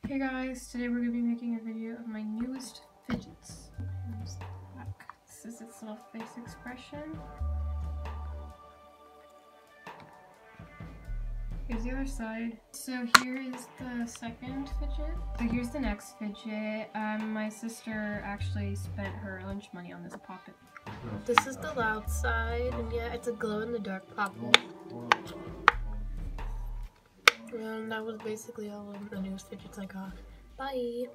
Hey guys, today we're going to be making a video of my newest fidgets. Here's the back. This is its little face expression. Here's the other side. So here is the second fidget. So here's the next fidget. My sister actually spent her lunch money on this poppet. This is the loud side, and yeah, it's a glow-in-the-dark poppet. And that was basically all of the newest fidgets I got. Bye!